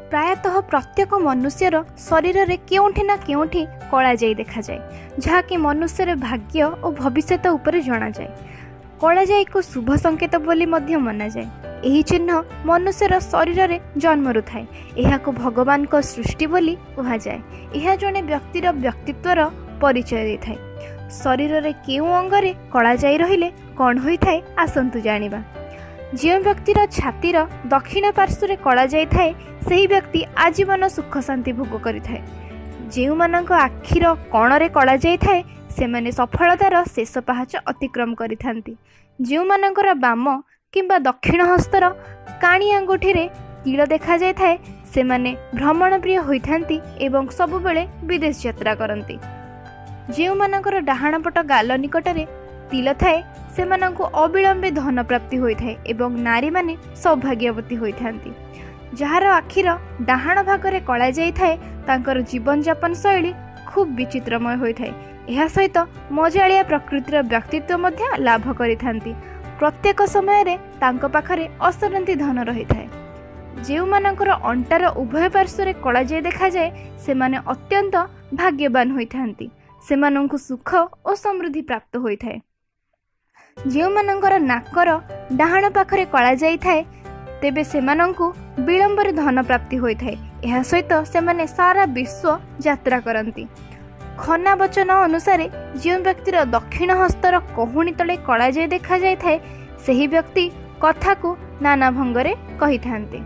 प्रायतः प्रत्येक मनुष्यर शरीर में केउठी ना केउठी कला जाई देखा जाए, जहाँकि मनुष्यर भाग्य और भविष्य उपर जना जाए। कला जाई को शुभ संकेत बोली मध्य मना जाए। यही चिन्ह मनुष्यर शरीर में जन्मरु थाए। यह भगवान को सृष्टि बोली कहा जाए। यह जड़े व्यक्तिर व्यक्तित्वर परिचय दे थाए। शरीर में केउ अंगरे कला जाई रहिले कौन होता है आसतु जानिबा। जो व्यक्तिर छातीर दक्षिण पार्श्व कला जाई थाए सही व्यक्ति आजीवन सुख शांति भोग करि थाए। जो मानक आखिर कणरे कला जाई थाए सेमाने सफलतार शेष पाहाच अतिक्रम करिथांती। जो मानकर बाम किंबा दक्षिण हस्तर काणी आंगुठी रे तीर देखा जाय थाए सेमाने भ्रमण प्रिय होइथांती एवं सबुबेले विदेश यात्रा करती। जो मानकर डाहाण पट गाल निकटरे तिल थाए सेमानंकु अविलंबे धन प्राप्ति होइथाए एवं नारी माने सौभाग्यवती होइथांती। जार आखिर डाहाण भागरे कला जाई थाए तांकर जीवन यापन शैली खूब विचित्रमय होइथाए। यह सहित मजालिया प्रकृतिर व्यक्तित्व मध्य लाभ करिथांती। प्रत्येक समय रे तांको पाखरे असरंती धन रही थाए। जो मानकर अंटार उभय पार्श्व कला जाई देखा जाए सेमाने अत्यंत भाग्यवान होइथांती। सेमानंकु सुख और समृद्धि प्राप्त होइथाए। जो मानकर नाकर डाहाण पाखरे कला जाई थाए तेबे सेमानंकु विलंबर धन प्राप्ति होइथाए। यह सहित सेमाने सारा विश्व यात्रा करती। खना वचन अनुसार जो व्यक्तिर दक्षिण हस्तर कहुणी तले कला जाई देखा जाय थाए सही व्यक्ति कथा को नाना भंगरे कही थांते।